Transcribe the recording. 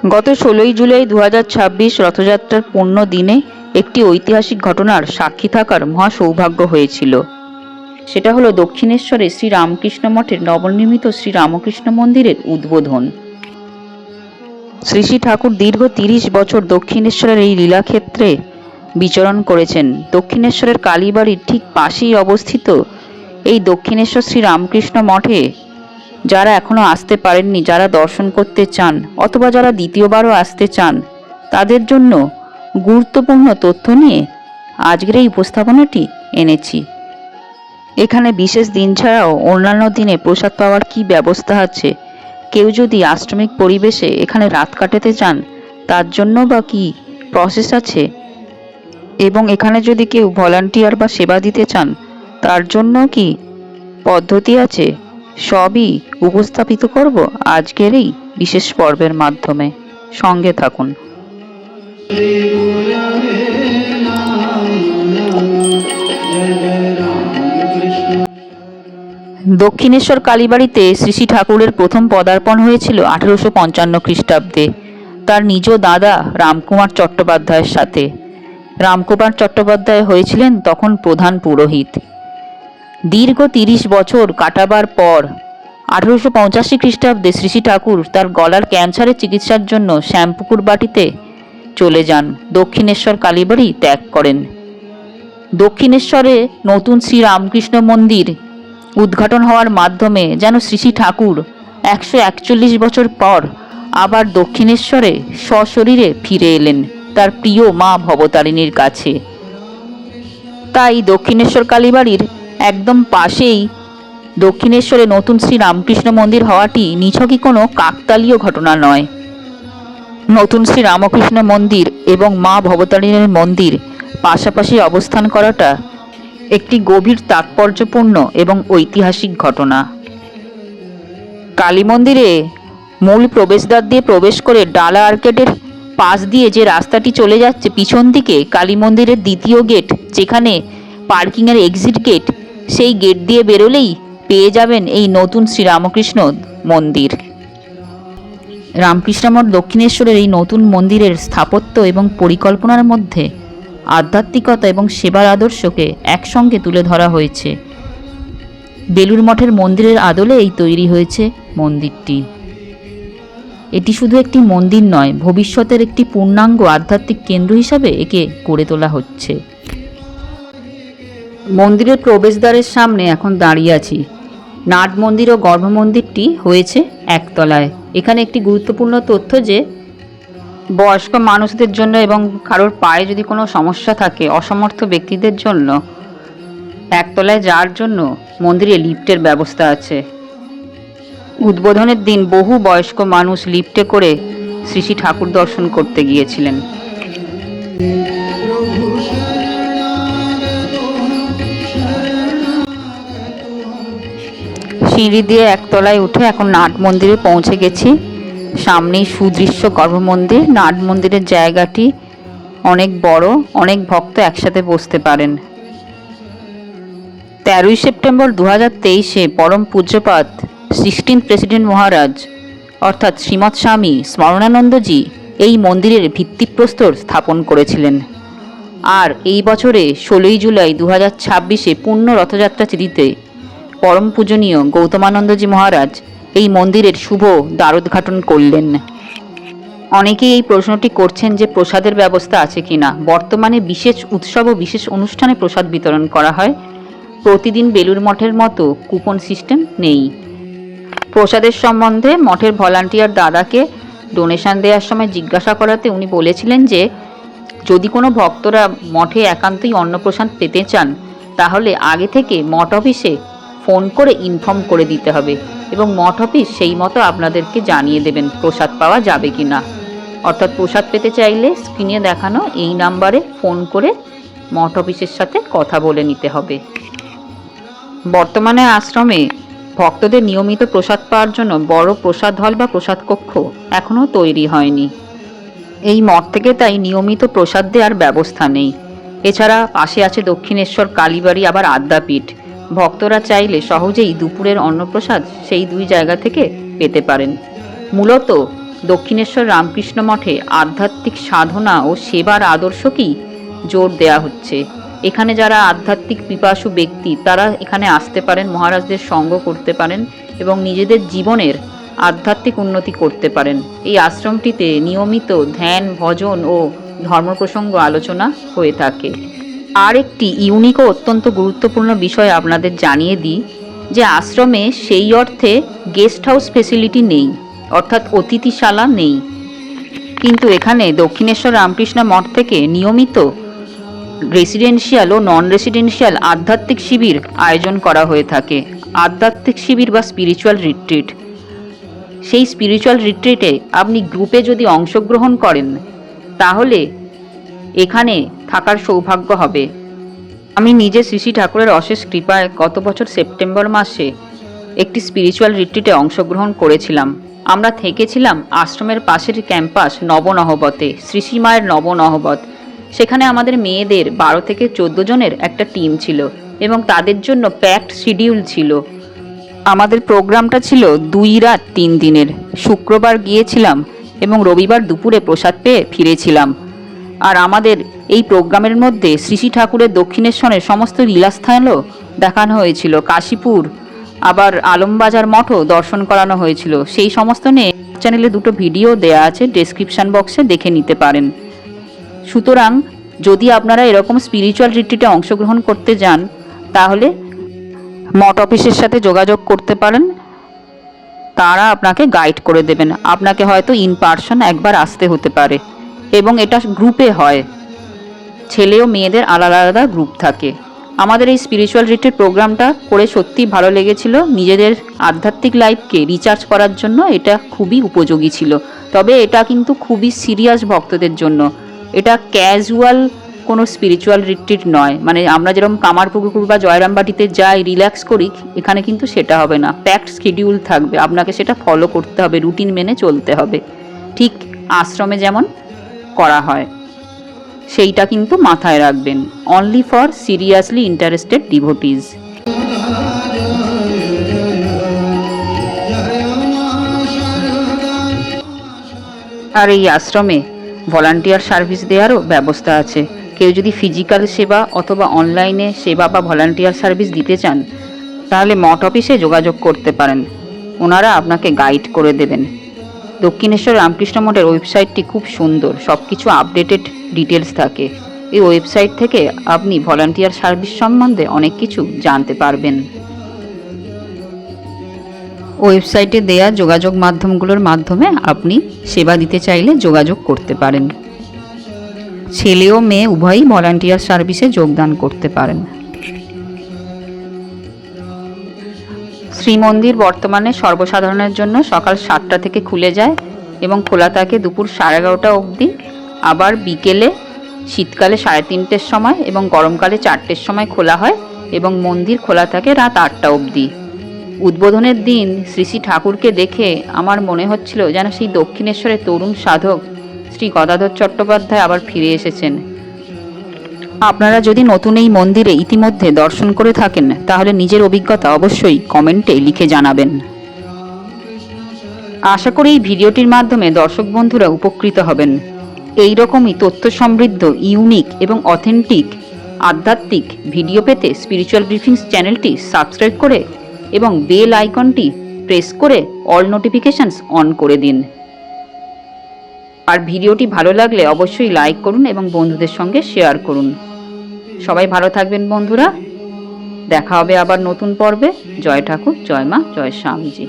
গত ১৬ই জুলাই ২০২৬ রথযাত্রার পূর্ণ দিনে একটি ঐতিহাসিক ঘটনার সাক্ষী থাকার মহা সৌভাগ্য হয়েছিল। সেটা হলো দক্ষিণেশ্বরে শ্রী রামকৃষ্ণ মঠের নবনির্মিত শ্রী রামকৃষ্ণ মন্দিরের উদ্বোধন। শ্রী শ্রী ঠাকুর দীর্ঘ ৩০ বছর দক্ষিণেশ্বরের এই লীলাক্ষেত্রে বিচরণ করেছেন। দক্ষিণেশ্বরের কালীবাড়ির ঠিক পাশেই অবস্থিত এই দক্ষিণেশ্বর শ্রী রামকৃষ্ণ মঠে যারা এখনো আসতে পারেননি, যারা দর্শন করতে চান অথবা যারা দ্বিতীয়বারও আসতে চান, তাদের জন্য গুরুত্বপূর্ণ তথ্য নিয়ে আজকের এই উপস্থাপনাটি এনেছি। এখানে বিশেষ দিন ছাড়াও অন্যান্য দিনে প্রসাদ পাওয়ার কি ব্যবস্থা আছে, কেউ যদি আশ্রমিক পরিবেশে এখানে রাত কাটাতে চান তার জন্য বা কি প্রসেস আছে, এবং এখানে যদি কেউ ভলান্টিয়ার বা সেবা দিতে চান তার জন্য কি পদ্ধতি আছে, সবই উপস্থাপিত করব আজকের এই বিশেষ পর্বের মাধ্যমে। সঙ্গে থাকুন। দক্ষিণেশ্বর কালীবাড়িতে শ্রী শ্রী ঠাকুরের প্রথম পদার্পণ হয়েছিল 1855 খ্রিস্টাব্দে তার নিজ দাদা রামকুমার চট্টোপাধ্যায়ের সাথে। রামকুমার চট্টোপাধ্যায় হয়েছিলেন তখন প্রধান পুরোহিত। দীর্ঘ 30 বছর কাটাবার পর 1885 খ্রিস্টাব্দে শ্রী শ্রী ঠাকুর তার গলার ক্যান্সারের চিকিৎসার জন্য শ্যামপুকুর বাটিতে চলে যান, দক্ষিণেশ্বর কালীবাড়ি ত্যাগ করেন। দক্ষিণেশ্বরে নতুন শ্রী রামকৃষ্ণ মন্দির উদ্ঘাটন হওয়ার মাধ্যমে যেন শ্রী শ্রী ঠাকুর 141 বছর পর আবার দক্ষিণেশ্বরে সশরীরে ফিরে এলেন তার প্রিয় মা ভবতারিণীর কাছে। তাই দক্ষিণেশ্বর কালীবাড়ির একদম পাশেই দক্ষিণেশ্বরে নতুন শ্রী রামকৃষ্ণ মন্দির হওয়াটি নিছকই কোনো কাকতালীয় ঘটনা নয়। নতুন শ্রী রামকৃষ্ণ মন্দির এবং মা ভবতারিণীর মন্দির পাশাপাশি অবস্থান করাটা একটি গভীর তাৎপর্যপূর্ণ এবং ঐতিহাসিক ঘটনা। কালী মন্দিরে মূল প্রবেশদ্বার দিয়ে প্রবেশ করে ডালা আর্কেডের পাশ দিয়ে যে রাস্তাটি চলে যাচ্ছে পিছন দিকে কালী মন্দিরের দ্বিতীয় গেট, যেখানে পার্কিংয়ের এক্সিট গেট, সেই গেট দিয়ে বেরোলেই পেয়ে যাবেন এই নতুন শ্রী রামকৃষ্ণ মন্দির। রামকৃষ্ণ মঠ দক্ষিণেশ্বরের এই নতুন মন্দিরের স্থাপত্য এবং পরিকল্পনার মধ্যে আধ্যাত্মিকতা এবং সেবার আদর্শকে একসঙ্গে তুলে ধরা হয়েছে। বেলুড় মঠের মন্দিরের আদলে এই তৈরি হয়েছে মন্দিরটি। এটি শুধু একটি মন্দির নয়, ভবিষ্যতের একটি পূর্ণাঙ্গ আধ্যাত্মিক কেন্দ্র হিসাবে একে গড়ে তোলা হচ্ছে। মন্দিরের প্রবেশদ্বারের সামনে এখন দাঁড়িয়ে আছি। নাট মন্দির ও গর্ভ মন্দিরটি হয়েছে একতলায়। এখানে একটি গুরুত্বপূর্ণ তথ্য যে বয়স্ক মানুষদের জন্য এবং কারোর পায়ে যদি কোনো সমস্যা থাকে, অসমর্থ ব্যক্তিদের জন্য একতলায় যাওয়ার জন্য মন্দিরে লিফটের ব্যবস্থা আছে। উদ্বোধনের দিন বহু বয়স্ক মানুষ লিফটে করে শ্রী শ্রী ঠাকুর দর্শন করতে গিয়েছিলেন। সিঁড়ি দিয়ে একতলায় উঠে এখন নাট মন্দিরে পৌঁছে গেছি। সামনেই সুদৃশ্য গর্ভ মন্দির। নাট মন্দিরের জায়গাটি অনেক বড়, অনেক ভক্ত একসাথে বসতে পারেন। 13ই সেপ্টেম্বর 2023-এ পরম পূজ্যপাদ 16th প্রেসিডেন্ট মহারাজ অর্থাৎ শ্রীমৎ স্বামী স্মরণানন্দজি এই মন্দিরের ভিত্তিপ্রস্তর স্থাপন করেছিলেন। আর এই বছরে 16ই জুলাই 2026-এ পূর্ণ রথযাত্রা তিথিতে পরম পূজনীয় গৌতমানন্দজি মহারাজ এই মন্দিরের শুভ দ্বারোদ্ঘাটন করলেন। অনেকেই এই প্রশ্নটি করছেন যে প্রসাদের ব্যবস্থা আছে কিনা। বর্তমানে বিশেষ উৎসব ও বিশেষ অনুষ্ঠানে প্রসাদ বিতরণ করা হয়। প্রতিদিন বেলুড় মঠের মতো কুপন সিস্টেম নেই। প্রসাদের সম্বন্ধে মঠের ভলান্টিয়ার দাদাকে ডোনেশন দেওয়ার সময় জিজ্ঞাসা করাতে উনি বলেছিলেন যে যদি কোনো ভক্তরা মঠে একান্তই অন্নপ্রসাদ পেতে চান তাহলে আগে থেকে মঠ অফিসে ফোন করে ইনফর্ম করে দিতে হবে এবং মঠ অফিস সেই মতো আপনাদেরকে জানিয়ে দেবেন প্রসাদ পাওয়া যাবে কি না। অর্থাৎ প্রসাদ পেতে চাইলে স্ক্রিনে দেখানো এই নাম্বারে ফোন করে মঠ অফিসের সাথে কথা বলে নিতে হবে। বর্তমানে আশ্রমে ভক্তদের নিয়মিত প্রসাদ পাওয়ার জন্য বড় প্রসাদ হল বা প্রসাদ কক্ষ এখনও তৈরি হয়নি। এই মঠ থেকে তাই নিয়মিত প্রসাদ দেওয়ার ব্যবস্থা নেই। এছাড়া পাশে আছে দক্ষিণেশ্বর কালীবাড়ি, আবার আদ্যাপীঠ। ভক্তরা চাইলে সহজেই দুপুরের অন্নপ্রসাদ সেই দুই জায়গা থেকে পেতে পারেন। মূলত দক্ষিণেশ্বর রামকৃষ্ণ মঠে আধ্যাত্মিক সাধনা ও সেবার আদর্শকেই জোর দেয়া হচ্ছে। এখানে যারা আধ্যাত্মিক পিপাসু ব্যক্তি তারা এখানে আসতে পারেন, মহারাজদের সঙ্গ করতে পারেন এবং নিজেদের জীবনের আধ্যাত্মিক উন্নতি করতে পারেন। এই আশ্রমটিতে নিয়মিত ধ্যান, ভজন ও ধর্ম প্রসঙ্গ আলোচনা হয়ে থাকে। আর একটি ইউনিক ও অত্যন্ত গুরুত্বপূর্ণ বিষয় আপনাদের জানিয়ে দিই যে আশ্রমে সেই অর্থে গেস্ট হাউস ফেসিলিটি নেই, অর্থাৎ অতিথিশালা নেই, কিন্তু এখানে দক্ষিণেশ্বর রামকৃষ্ণ মঠ থেকে নিয়মিত রেসিডেন্সিয়াল ও নন রেসিডেন্সিয়াল আধ্যাত্মিক শিবির আয়োজন করা হয়ে থাকে। আধ্যাত্মিক শিবির বা স্পিরিচুয়াল রিট্রিট, সেই স্পিরিচুয়াল রিট্রিটে আপনি গ্রুপে যদি অংশগ্রহণ করেন তাহলে এখানে থাকার সৌভাগ্য হবে। আমি নিজে শ্রী শ্রী ঠাকুরের অশেষ কৃপায় গত বছর সেপ্টেম্বর মাসে একটি স্পিরিচুয়াল রিট্রিটে অংশগ্রহণ করেছিলাম। আমরা থেকেছিলাম আশ্রমের পাশের ক্যাম্পাস নবনহবতে, শ্রী শ্রী মায়ের নবনহবত। সেখানে আমাদের মেয়েদের 12 থেকে 14 জনের একটা টিম ছিল এবং তাদের জন্য প্যাকড শিডিউল ছিল। আমাদের প্রোগ্রামটা ছিল 2 রাত 3 দিনের। শুক্রবার গিয়েছিলাম এবং রবিবার দুপুরে প্রসাদ পেয়ে ফিরেছিলাম। আর আমাদের এই প্রোগ্রামের মধ্যে শ্রী শ্রী ঠাকুরের দক্ষিণেশ্বরের সমস্ত লীলাস্থানও দেখানো হয়েছিল, কাশীপুর আবার আলমবাজার মঠও দর্শন করানো হয়েছিল। সেই সমস্ত নিয়ে চ্যানেলে 2টো ভিডিও দেয়া আছে, ডেসক্রিপশন বক্সে দেখে নিতে পারেন। সুতরাং যদি আপনারা এরকম স্পিরিচুয়াল রিট্রিটে অংশগ্রহণ করতে যান তাহলে মঠ অফিসের সাথে যোগাযোগ করতে পারেন, তারা আপনাকে গাইড করে দেবেন। আপনাকে হয়তো ইন পার্সন একবার আসতে হতে পারে এবং এটা গ্রুপে হয়, ছেলে ও মেয়েদের আলাদা আলাদা গ্রুপ থাকে। আমাদের এই স্পিরিচুয়াল রিট্রিট প্রোগ্রামটা করে সত্যিই ভালো লেগেছিল। নিজেদের আধ্যাত্মিক লাইফকে রিচার্জ করার জন্য এটা খুবই উপযোগী ছিল। তবে এটা কিন্তু খুবই সিরিয়াস ভক্তদের জন্য, এটা ক্যাজুয়াল কোনো স্পিরিচুয়াল রিট্রিট নয়। মানে আমরা যেরকম কামারপুকুর বা জয়রামবাটিতে যাই, রিল্যাক্স করি, এখানে কিন্তু সেটা হবে না। প্যাকড শিডিউল থাকবে, আপনাকে সেটা ফলো করতে হবে, রুটিন মেনে চলতে হবে, ঠিক আশ্রমে যেমন করা হয়। সেইটা কিন্তু মাথায় রাখবেন। Only for seriously interested devotees. আর এই আশ্রমে ভলান্টিয়ার সার্ভিস দেওয়ারও ব্যবস্থা আছে। কেউ যদি ফিজিক্যাল সেবা অথবা অনলাইনে সেবা বা ভলান্টিয়ার সার্ভিস দিতে চান তাহলে মঠ অফিসে যোগাযোগ করতে পারেন, ওনারা আপনাকে গাইড করে দেবেন। দক্ষিণেশ্বর রামকৃষ্ণ মঠের ওয়েবসাইটটি খুব সুন্দর, সব কিছু আপডেটেড ডিটেলস থাকে। এই ওয়েবসাইট থেকে আপনি ভলান্টিয়ার সার্ভিস সম্বন্ধে অনেক কিছু জানতে পারবেন। ওয়েবসাইটে দেয়া যোগাযোগ মাধ্যমগুলোর মাধ্যমে আপনি সেবা দিতে চাইলে যোগাযোগ করতে পারেন। ছেলে ও মেয়ে উভয়ই ভলান্টিয়ার সার্ভিসে যোগদান করতে পারেন। শ্রীমন্দির বর্তমানে সর্বসাধারণের জন্য সকাল 7টা থেকে খুলে যায় এবং খোলা থাকে দুপুর 11:30 অবধি। আবার বিকেলে শীতকালে 3:30-র সময় এবং গরমকালে 4টের সময় খোলা হয় এবং মন্দির খোলা থাকে রাত 8টা অবধি। উদ্বোধনের দিন শ্রী শ্রী ঠাকুরকে দেখে আমার মনে হচ্ছিল যেন সেই দক্ষিণেশ্বরের তরুণ সাধক শ্রী গদাধর চট্টোপাধ্যায় আবার ফিরে এসেছেন। আপনারা যদি নতুন এই মন্দিরে ইতিমধ্যে দর্শন করে থাকেন তাহলে নিজের অভিজ্ঞতা অবশ্যই কমেন্টে লিখে জানাবেন। আশা করি এই ভিডিওটির মাধ্যমে দর্শক বন্ধুরা উপকৃত হবেন। এই রকমই তথ্য সমৃদ্ধ, ইউনিক এবং অথেন্টিক আধ্যাত্মিক ভিডিও পেতে স্পিরিচুয়াল ব্রিফিংস চ্যানেলটি সাবস্ক্রাইব করে এবং বেল আইকনটি প্রেস করে অল নোটিফিকেশনস অন করে দিন। আর ভিডিওটি ভালো লাগলে অবশ্যই লাইক করুন এবং বন্ধুদের সঙ্গে শেয়ার করুন। সবাই ভালো থাকবেন বন্ধুরা, দেখা হবে আবার নতুন পর্বে। জয় ঠাকুর, জয় মা, জয় স্বামীজি।